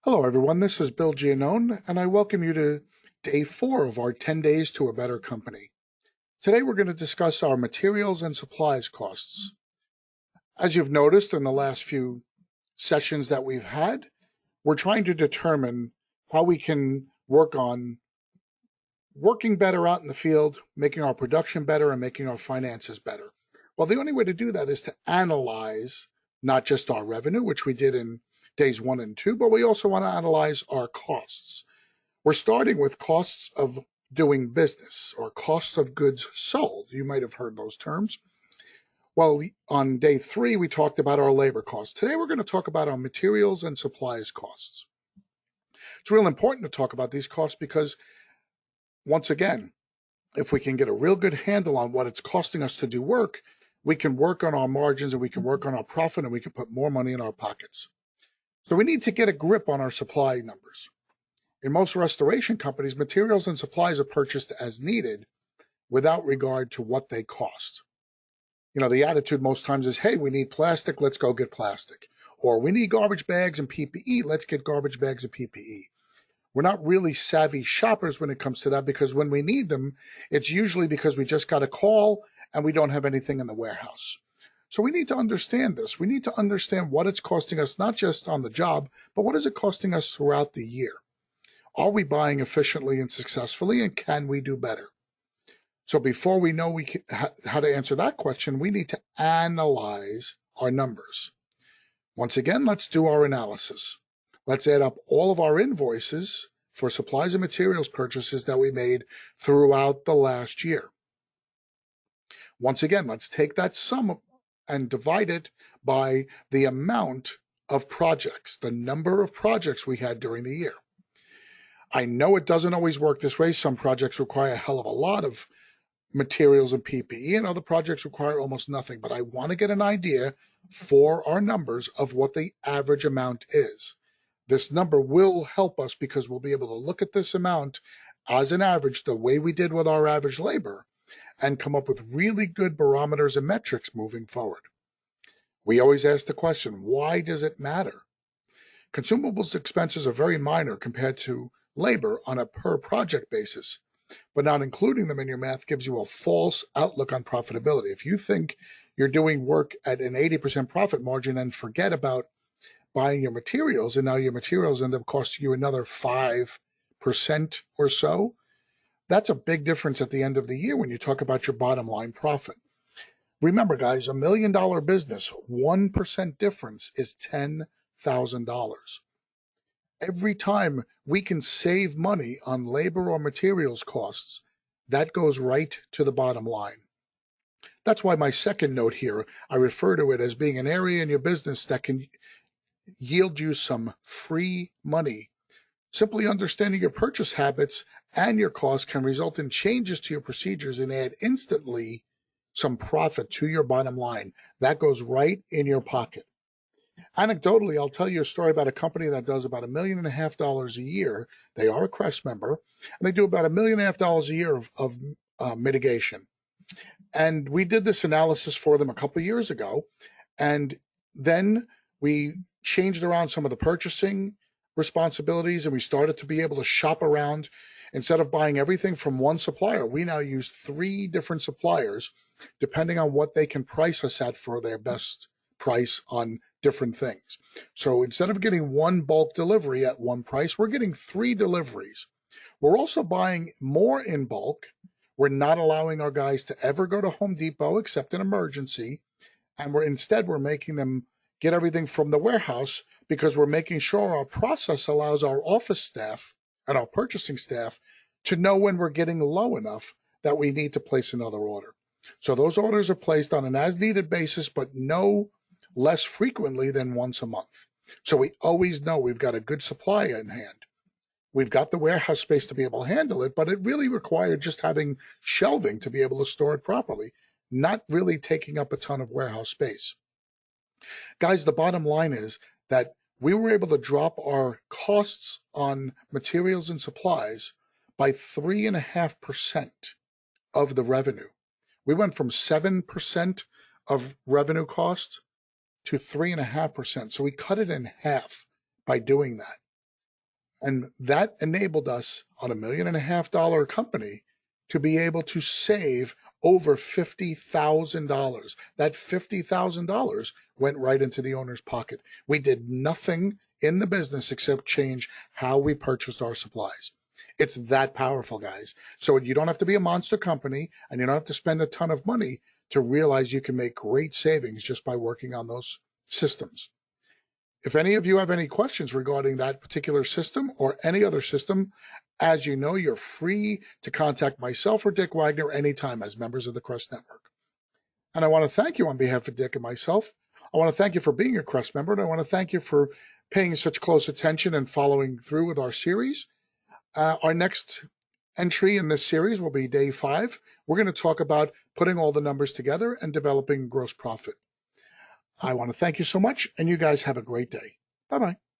Hello, everyone. This is Bill Giannone, and I welcome you to day 4 of our 10 Days to a Better Company. Today, we're going to discuss our materials and supplies costs. As you've noticed in the last few sessions that we've had, we're trying to determine how we can work on working better out in the field, making our production better, and making our finances better. Well, the only way to do that is to analyze not just our revenue, which we did in days 1 and 2, but we also want to analyze our costs. We're starting with costs of doing business or cost of goods sold. You might have heard those terms. Well, on day 3, we talked about our labor costs. Today, we're going to talk about our materials and supplies costs. It's real important to talk about these costs because, once again, if we can get a real good handle on what it's costing us to do work, we can work on our margins and we can work on our profit and we can put more money in our pockets. So we need to get a grip on our supply numbers. In most restoration companies, materials and supplies are purchased as needed without regard to what they cost. The attitude most times is, hey, we need plastic, let's go get plastic. Or we need garbage bags and PPE, let's get garbage bags and PPE. We're not really savvy shoppers when it comes to that because when we need them, it's usually because we just got a call and we don't have anything in the warehouse. So we need to understand this. We need to understand what it's costing us, not just on the job, but what is it costing us throughout the year? Are we buying efficiently and successfully, and can we do better? So before we know how to answer that question, we need to analyze our numbers. Once again, let's do our analysis. Let's add up all of our invoices for supplies and materials purchases that we made throughout the last year. Once again, let's take that sum and divide it by the amount of projects, the number of projects we had during the year. I know it doesn't always work this way. Some projects require a hell of a lot of materials and PPE, and other projects require almost nothing. But I want to get an idea for our numbers of what the average amount is. This number will help us because we'll be able to look at this amount as an average, the way we did with our average labor, and come up with really good barometers and metrics moving forward. We always ask the question, why does it matter? Consumables expenses are very minor compared to labor on a per project basis, but not including them in your math gives you a false outlook on profitability. If you think you're doing work at an 80% profit margin and forget about buying your materials, and now your materials end up costing you another 5% or so, that's a big difference at the end of the year when you talk about your bottom line profit. Remember, guys, $1 million business, 1% difference is $10,000. Every time we can save money on labor or materials costs, that goes right to the bottom line. That's why my second note here, I refer to it as being an area in your business that can yield you some free money. Simply understanding your purchase habits and your costs can result in changes to your procedures and add instantly some profit to your bottom line. That goes right in your pocket. Anecdotally, I'll tell you a story about a company that does about $1.5 million a year. They are a CREST member, and they do about $1.5 million a year of mitigation. And we did this analysis for them a couple of years ago, and then we changed around some of the purchasing responsibilities, and we started to be able to shop around. Instead of buying everything from one supplier, we now use 3 different suppliers, depending on what they can price us at for their best price on different things. So instead of getting one bulk delivery at one price, we're getting 3 deliveries. We're also buying more in bulk. We're not allowing our guys to ever go to Home Depot except in emergency. And we're making them get everything from the warehouse because we're making sure our process allows our office staff and our purchasing staff to know when we're getting low enough that we need to place another order. So those orders are placed on an as needed basis, but no less frequently than once a month. So we always know we've got a good supply in hand. We've got the warehouse space to be able to handle it, but it really required just having shelving to be able to store it properly, not really taking up a ton of warehouse space. Guys, the bottom line is that we were able to drop our costs on materials and supplies by 3.5% of the revenue. We went from 7% of revenue costs to 3.5%. So we cut it in half by doing that. And that enabled us on $1.5 million company to be able to save over $50,000. That $50,000 went right into the owner's pocket. We did nothing in the business except change how we purchased our supplies. It's that powerful, guys. So you don't have to be a monster company and you don't have to spend a ton of money to realize you can make great savings just by working on those systems. If any of you have any questions regarding that particular system or any other system, as you know, you're free to contact myself or Dick Wagner anytime as members of the Crest Network. And I want to thank you on behalf of Dick and myself. I want to thank you for being a Crest member, and I want to thank you for paying such close attention and following through with our series. Our next entry in this series will be day 5. We're going to talk about putting all the numbers together and developing gross profit. I want to thank you so much, and you guys have a great day. Bye-bye.